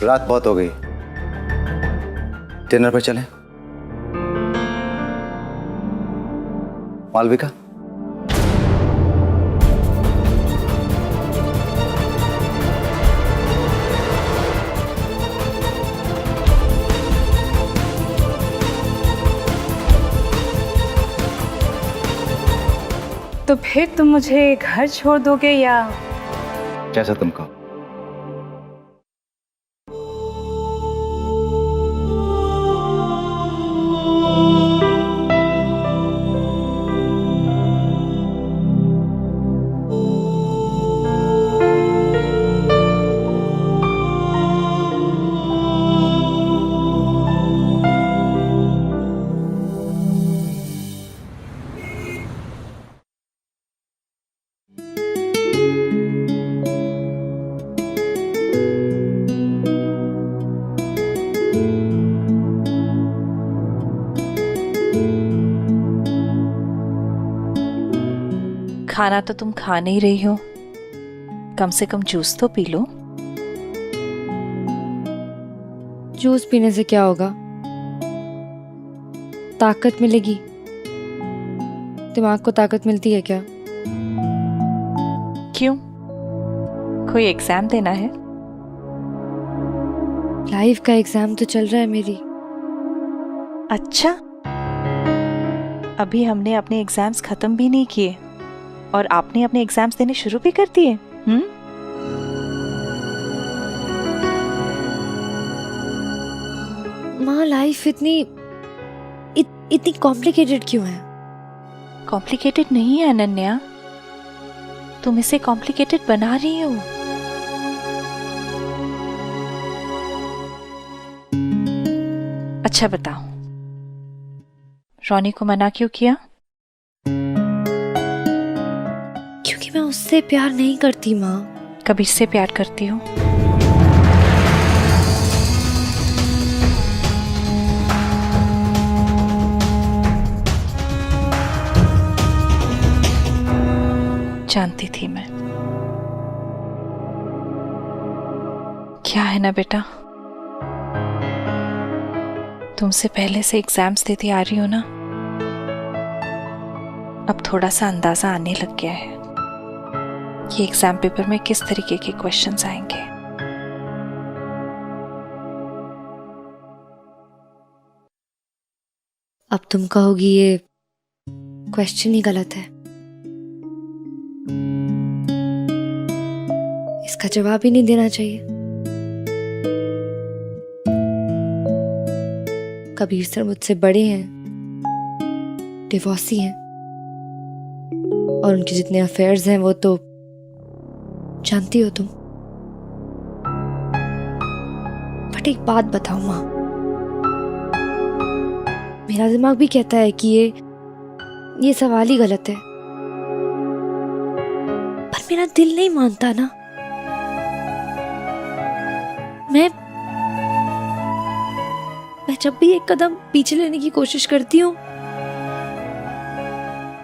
रात बहुत हो गई, डिनर पर चलें। मालविका, तो फिर तुम मुझे घर छोड़ दोगे या? जैसा तुम कहो। खाना तो तुम खा नहीं रही हो, कम से कम जूस तो पी लो। जूस पीने से क्या होगा? ताकत मिलेगी। दिमाग को ताकत मिलती है क्या? क्यों, कोई एग्जाम देना है? लाइफ का एग्जाम तो चल रहा है मेरी। अच्छा, अभी हमने अपने एग्जाम्स खत्म भी नहीं किए और आपने अपने एग्जाम्स देने शुरू भी कर दिए। माँ, लाइफ इतनी कॉम्प्लिकेटेड क्यों है? कॉम्प्लिकेटेड नहीं है अनन्या, तुम इसे कॉम्प्लिकेटेड बना रही हो। अच्छा बताओ, रोनी को मना क्यों किया? क्योंकि मैं उससे प्यार नहीं करती माँ। कबीर से प्यार करती हो? जानती थी मैं। क्या है ना बेटा, तुमसे पहले से एग्जाम्स देती आ रही हो ना, अब थोड़ा सा अंदाजा आने लग गया है कि एग्जाम पेपर में किस तरीके के क्वेश्चंस आएंगे। अब तुम कहोगी ये क्वेश्चन ही गलत है, इसका जवाब ही नहीं देना चाहिए। कबीर सर मुझसे बड़े हैं, डिवोर्सी हैं, और उनके जितने अफेयर्स हैं वो तो जानती हो तुम। बट एक बात बताओ माँ, मेरा दिमाग भी कहता है कि ये सवाल ही गलत है, पर मेरा दिल नहीं मानता ना। मैं जब भी एक कदम पीछे लेने की कोशिश करती हूँ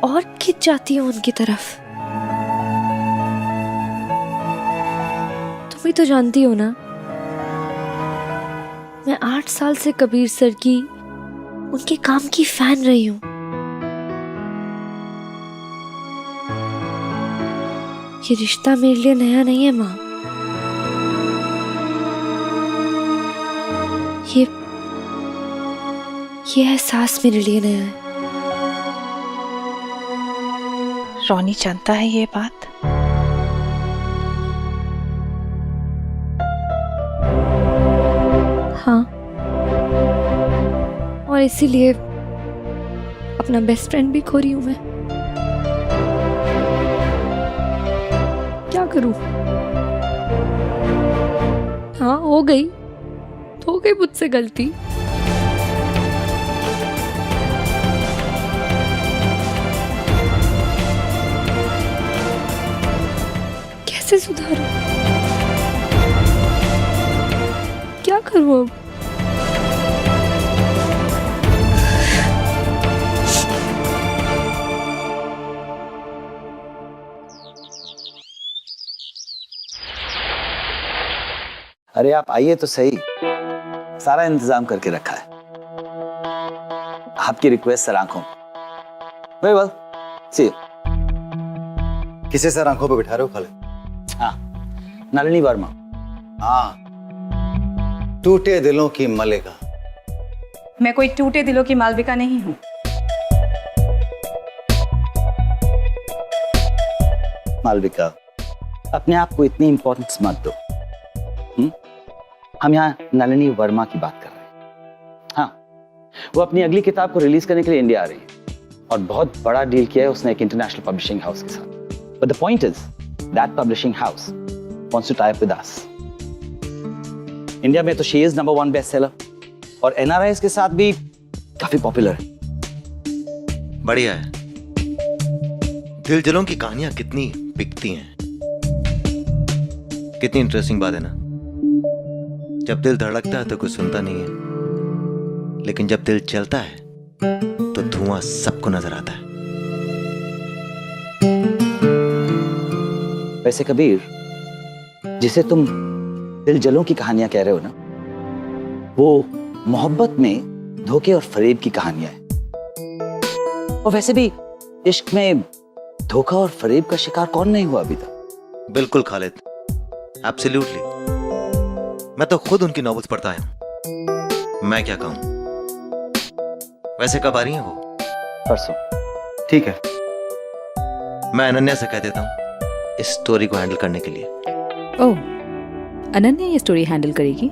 और खिंच जाती हूँ उनकी तरफ। तुम भी तो जानती हो ना, मैं 8 साल से कबीर सर की, उनके काम की फैन रही हूँ। ये रिश्ता मेरे लिए नया नहीं है माँ। ये एहसास मेरे लिए नया है। रोनी जानता है ये बात? हाँ, और इसीलिए अपना बेस्ट फ्रेंड भी खो रही हूं मैं। क्या करूं? हाँ, हो गई मुझसे गलती। कैसे सुधारूं? क्या करूं अब? अरे आप आइए तो सही, सारा इंतजाम करके रखा है। आपकी रिक्वेस्ट सर आंखों। Very well, see you. किसे सर आंखों पे बिठा रहे हो खालिद? हाँ, नलिनी वर्मा। हाँ, टूटे दिलों की मलिका। मैं कोई टूटे दिलों की मालविका नहीं हूँ। मालविका, अपने आप को इतनी इंपॉर्टेंस मत दो। हम यहाँ नलिनी वर्मा की बात कर रहे हैं। हाँ, वो अपनी अगली किताब को रिलीज करने के लिए इंडिया आ रही है और बहुत बड़ा डील किया है उसने एक इंटरनेशनल पब्लिशिंग हाउस के साथ। But the point is that publishing house wants to tie up with us. India में तो she is number 1 best seller और एनआरआईज के साथ भी काफी पॉपुलर है। बढ़िया है। दिल जलों की कहानियां कितनी बिकती हैं। कितनी इंटरेस्टिंग बात है ना। जब दिल धड़कता है तो कोई सुनता नहीं है, लेकिन जब दिल चलता है तो धुआं सबको नजर आता है। वैसे कबीर, जिसे तुम दिल जलों की कहानियां कह रहे हो ना, वो मोहब्बत में धोखे और फरेब की कहानियां हैं। और वैसे भी इश्क में धोखा और फरेब का शिकार कौन नहीं हुआ अभी तक? बिल्कुल खालिद, एब्सोल्युटली। मैं तो खुद उनकी नॉवेल्स पढ़ता हूं। मैं क्या कहूं। वैसे कब आ रही हैं वो? परसों। ठीक है, मैं अनन्या से कह देता हूं इस स्टोरी को हैंडल करने के लिए। ओह, अनन्या ये स्टोरी हैंडल करेगी?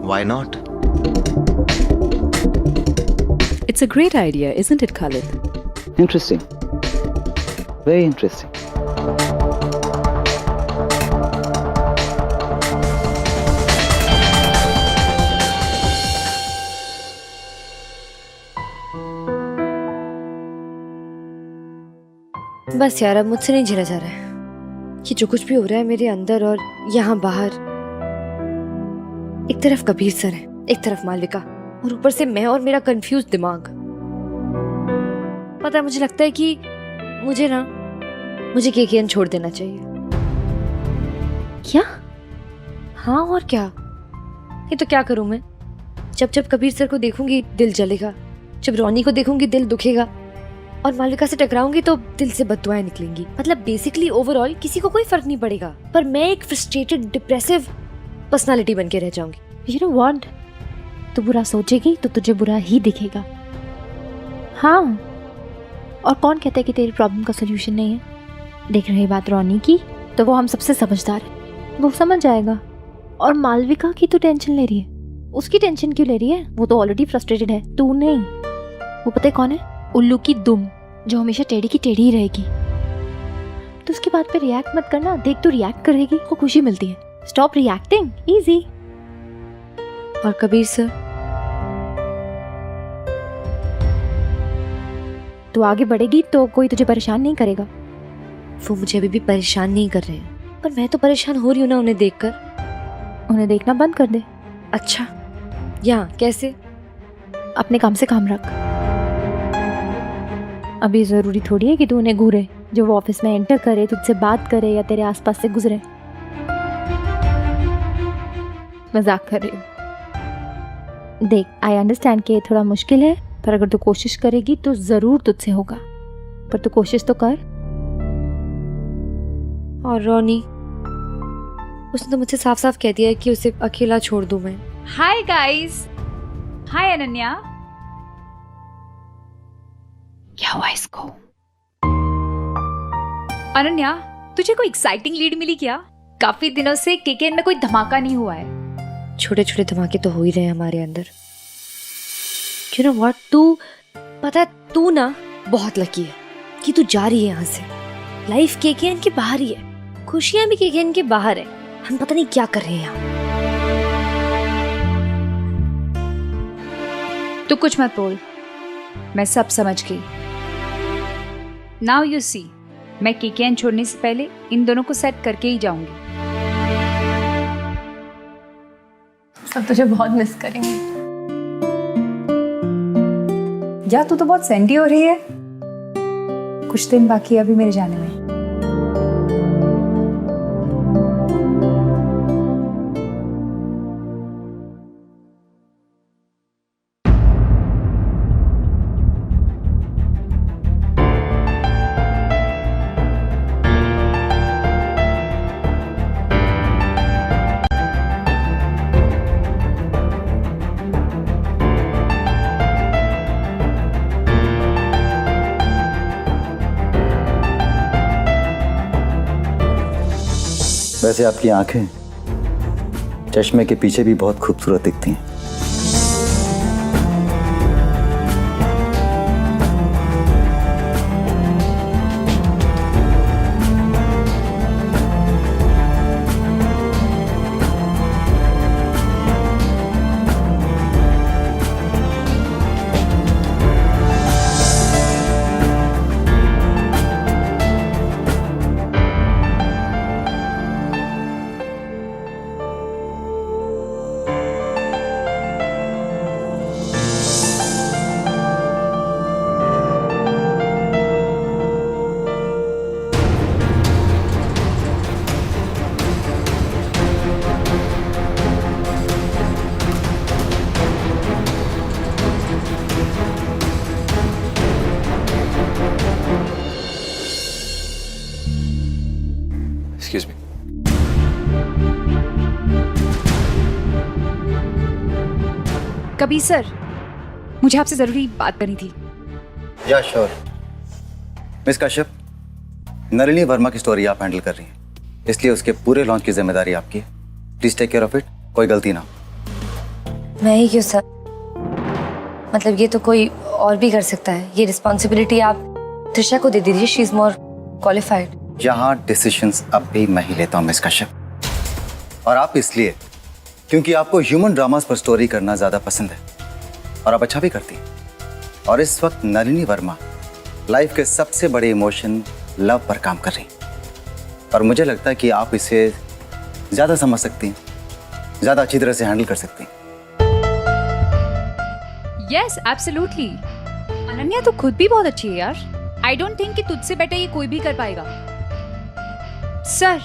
Why not? It's a great idea, isn't it Khalid? Interesting, very interesting. बस यार, अब मुझसे नहीं झेला जा रहा है कि जो कुछ भी हो रहा है मेरे अंदर और यहाँ बाहर। एक तरफ कबीर सर है, एक तरफ मालविका, और ऊपर से मैं और मेरा कंफ्यूज दिमाग। पता है, मुझे लगता है कि मुझे केकेएन छोड़ देना चाहिए। क्या? हाँ, और क्या? ये तो क्या करूं मैं? जब कबीर सर को देखूंगी दिल जलेगा, जब रोनी को देखूंगी दिल दुखेगा, और मालविका से टकराऊंगी तो दिल से बददुआएं निकलेंगी। मतलब बेसिकली ओवरऑल किसी को कोई फर्क नहीं पड़ेगा, पर मैं एक फ्रस्ट्रेटेड डिप्रेसिव पर्सनालिटी बन के रह जाऊंगी। यू नो व्हाट, तू बुरा सोचेगी तो तुझे बुरा ही दिखेगा। हाँ, और कौन कहता है कि तेरी प्रॉब्लम का सोल्यूशन नहीं है? देख रही बात रोनी की, तो वो हम सबसे समझदार है, वो समझ जाएगा। और मालविका की तो टेंशन ले रही है। उसकी टेंशन क्यों ले रही है? वो तो ऑलरेडी फ्रस्ट्रेटेड है, तू नहीं। वो पता है कौन है? उल्लू की दुम, जो हमेशा टेढ़ी की टेढ़ी ही रहेगी। तो उसकी बात पे रिएक्ट मत करना। देख, तू रिएक्ट करेगी को खुशी मिलती है। Stop reacting, easy. और कबीर सर, तू आगे बढ़ेगी तो कोई तुझे परेशान नहीं करेगा। वो मुझे अभी भी परेशान नहीं कर रहे हैं, पर मैं तो परेशान हो रही हूँ ना उन्हें देखकर। उन्हें देखना बंद कर दे। अच्छा, यहाँ कैसे? अपने काम से काम रख। अभी जरूरी थोड़ी है कि तू उन्हें घूरे, जो वो ऑफिस में एंटर करे, तुझसे बात करे या तेरे आसपास से गुजरे। मजाक कर रही हूँ। देख, आई अंडरस्टैंड कि ये थोड़ा मुश्किल है, पर अगर तू कोशिश करेगी तो जरूर तुझसे होगा। पर तू कोशिश तो कर। और रोनी, उसने तो मुझसे साफ साफ कह दिया है कि उसे अकेला छोड़ दूं मैं। Hi guys. हाय अनन्या। क्या हुआ इसको? अनन्या, तुझे कोई एक्साइटिंग लीड मिली क्या? काफी दिनों से केकेएन में कोई धमाका नहीं हुआ है। छोटे छोटे धमाके तो हो ही रहे हैं हमारे अंदर। You know what? तू पता है, तू ना बहुत लकी है कि तू जा रही है यहाँ से। लाइफ केकेएन के बाहर ही है, खुशियां भी केकेएन के बाहर है। हम पता नहीं क्या कर रहे हैं यहाँ। तू कुछ मत बोल, मैं सब समझ गई। नाउ यू सी, मैं केकेएन छोड़ने से पहले इन दोनों को सेट करके ही जाऊंगी। सब तुझे बहुत मिस करेंगे। या तू तो बहुत सेंटी हो रही है। कुछ दिन बाकी है अभी मेरे जाने में। वैसे आपकी आंखें चश्मे के पीछे भी बहुत खूबसूरत दिखती हैं। Excuse me. कबीर सर, मुझे आपसे जरूरी बात करनी थी। या श्योर। मिस कश्यप, नलिनी वर्मा की स्टोरी आप हैंडल कर रही हैं, इसलिए उसके पूरे लॉन्च की जिम्मेदारी आपकी है। Please take care of it, कोई गलती ना हो। मैं ही क्यों सर? मतलब ये तो कोई और भी कर सकता है। ये रिस्पॉन्सिबिलिटी आप त्रिशा को दे दीजिए, शी इज मोर क्वालिफाइड। यहाँ डिसीजंस अब भी मैं ही लेता हूँ मिस कश्यप, और आप इसलिए क्योंकि आपको ह्यूमन ड्रामास पर स्टोरी करना ज्यादा पसंद है और आप अच्छा भी करती हैं। और इस वक्त नलिनी वर्मा लाइफ के सबसे बड़े इमोशन लव पर काम कर रही हैं, और मुझे लगता है कि आप इसे ज्यादा समझ सकती हैं, ज्यादा अच्छी तरह से हैंडल कर सकती हैं। Yes absolutely. अनन्या तो खुद भी बहुत अच्छी है यार। आई डोंट थिंक कि तुझसे बेटर ये कोई भी कर पाएगा। सर,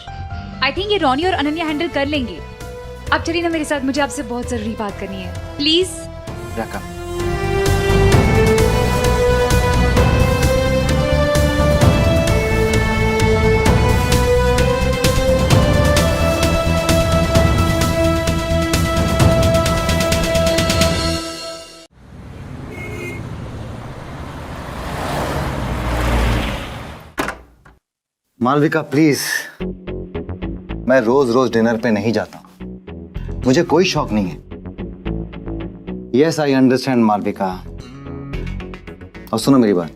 आई थिंक ये रोनी और अनन्या हैंडल कर लेंगे। आप चलिए ना मेरे साथ, मुझे आपसे बहुत जरूरी बात करनी है। प्लीज। रखा। मालविका प्लीज, मैं रोज रोज डिनर पे नहीं जाता, मुझे कोई शौक नहीं है। Yes I understand Malvika. और सुनो मेरी बात,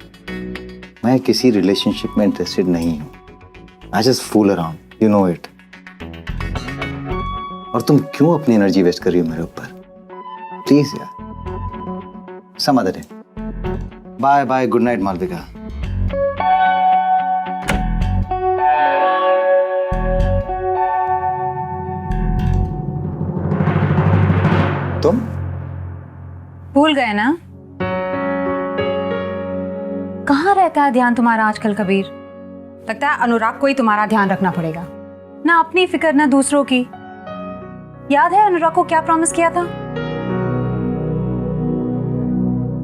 मैं किसी रिलेशनशिप में इंटरेस्टेड नहीं हूं। I just fool around, you know it. और तुम क्यों अपनी एनर्जी वेस्ट कर रही हो मेरे ऊपर? प्लीज यार, some other day. Bye bye, good night Malvika. तुम भूल गए ना? कहाँ रहता है ध्यान तुम्हारा आजकल कबीर? लगता है अनुराग को ही तुम्हारा ध्यान रखना पड़ेगा, ना अपनी फिक्र ना दूसरों की। याद है अनुराग को क्या प्रॉमिस किया था?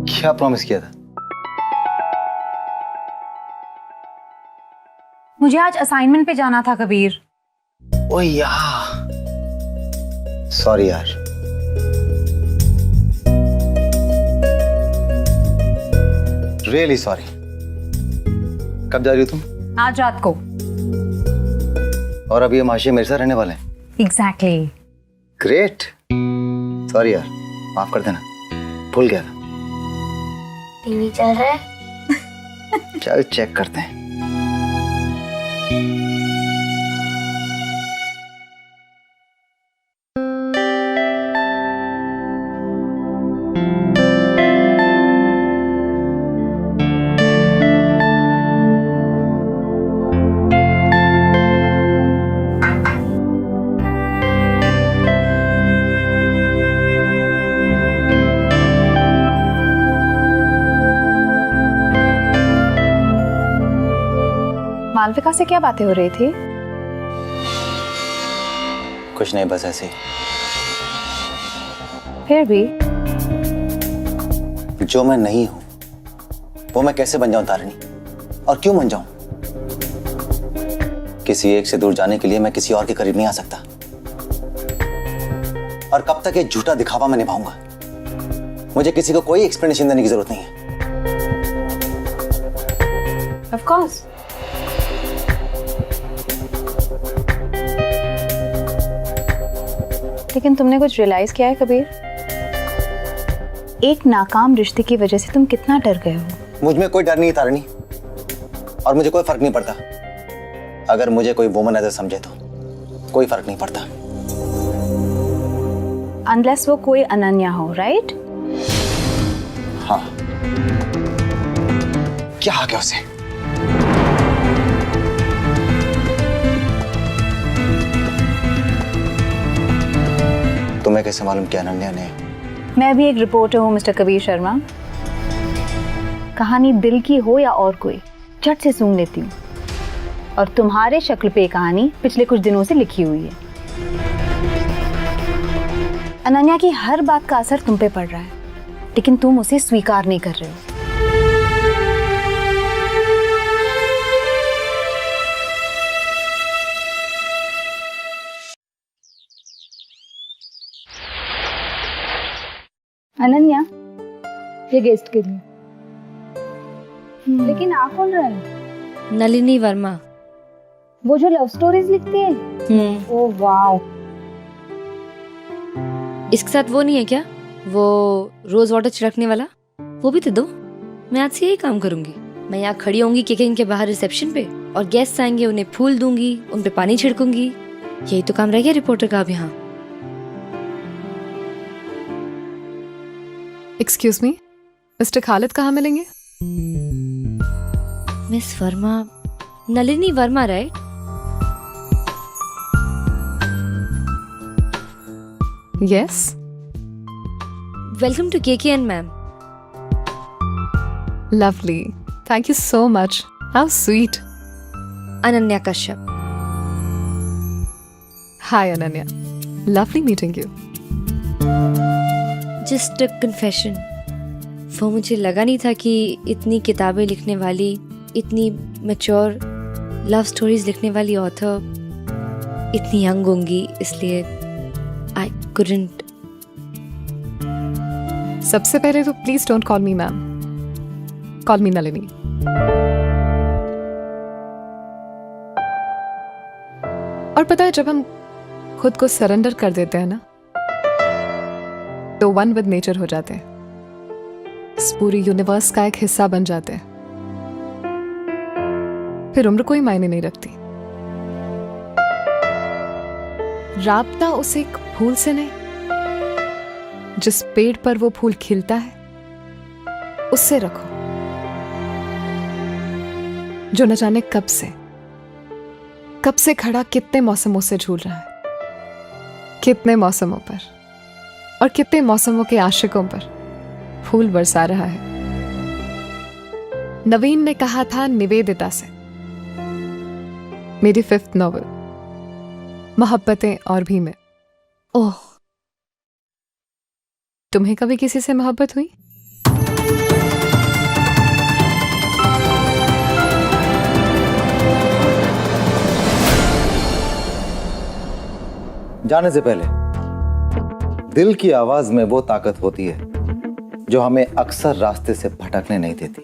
क्या प्रॉमिस किया था? मुझे आज असाइनमेंट पे जाना था कबीर। ओ यार, सॉरी यार। Really sorry. कब जा रही हो तुम? आज रात को। और अभी ये माशी मेरे साथ रहने वाले हैं? एग्जैक्टली। ग्रेट। सॉरी यार, माफ कर देना, भूल गया था। टीवी चल रहा है? चल चेक करते हैं। मालविका से क्या बातें हो रही थी? कुछ नहीं, बस ऐसे ही। फिर भी जो मैं नहीं हूं वो मैं कैसे बन जाऊं तारिणी, और क्यों बन जाऊं? किसी एक से दूर जाने के लिए मैं किसी और के करीब नहीं आ सकता। और कब तक ये झूठा दिखावा मैं निभाऊंगा? मुझे किसी को कोई एक्सप्लेनेशन देने की जरूरत नहीं है। Of course. लेकिन तुमने कुछ रियलाइज किया है कबीर? एक नाकाम रिश्ते की वजह से तुम कितना डर गए हो? मुझ में कोई डर नहीं तारिणी, और मुझे कोई फर्क नहीं पड़ता। अगर मुझे कोई वुमन ऐसे समझे तो कोई फर्क नहीं पड़ता। अनलेस वो कोई अनन्या हो, राइट? हाँ, क्या आ गया उसे? तुम्हें कैसे मालूम कि अनन्या ने? मैं भी एक रिपोर्टर हूँ मिस्टर कबीर शर्मा। कहानी दिल की हो या और कोई, झट से सूंघ लेती हूँ। और तुम्हारे शक्ल पे कहानी पिछले कुछ दिनों से लिखी हुई है। अनन्या की हर बात का असर तुम पे पड़ रहा है, लेकिन तुम उसे स्वीकार नहीं कर रहे हो। अनन्या, ये गेस्ट के लिए। लेकिन आ कौन रहा है? नलिनी वर्मा। वो जो लव स्टोरीज लिखती है? Oh wow. इसके साथ वो नहीं है क्या, वो रोज वाटर छिड़कने वाला? वो भी तो दो। मैं आज से यही काम करूंगी। मैं यहाँ खड़ी होंगी केकिंग के बाहर रिसेप्शन पे, और गेस्ट आएंगे, उन्हें फूल दूंगी, उन पे पानी छिड़कूंगी। यही तो काम रह गया रिपोर्टर का अब यहाँ। एक्सक्यूज मी, मिस्टर खालिद कहाँ मिलेंगे? Miss Verma, Nalini Verma, right? Yes. Welcome to KKN ma'am. Lovely, thank you so much. How sweet. Ananya Kashyap. Hi Ananya, lovely meeting you. Just a confession, वो मुझे लगा नहीं था कि इतनी किताबें लिखने वाली, इतनी मैच्योर लव स्टोरीज लिखने वाली ऑथर इतनी यंग होंगी, इसलिए आई कुडंट। सबसे पहले तो please don't call me ma'am, call मी नलिनी। और पता है, जब हम खुद को सरेंडर कर देते हैं ना, तो वन विद नेचर हो जाते हैं, इस पूरी यूनिवर्स का एक हिस्सा बन जाते हैं। फिर उम्र कोई मायने नहीं रखती। राबता उस एक फूल से नहीं, जिस पेड़ पर वो फूल खिलता है उससे रखो, जो न जाने कब से खड़ा कितने मौसमों से झूल रहा है, कितने मौसमों पर और कितने मौसमों के आशिकों पर फूल बरसा रहा है। नवीन ने कहा था निवेदिता से, मेरी 5th नॉवल मोहब्बतें और भी में। ओह, तुम्हें कभी किसी से मोहब्बत हुई? जाने से पहले दिल की आवाज में वो ताकत होती है जो हमें अक्सर रास्ते से भटकने नहीं देती।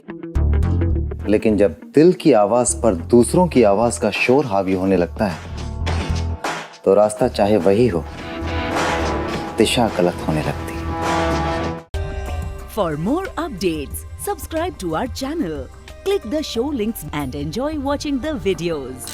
लेकिन जब दिल की आवाज पर दूसरों की आवाज का शोर हावी होने लगता है, तो रास्ता चाहे वही हो, दिशा गलत होने लगती है। For more updates, subscribe to our channel, click the show links and enjoy watching the videos.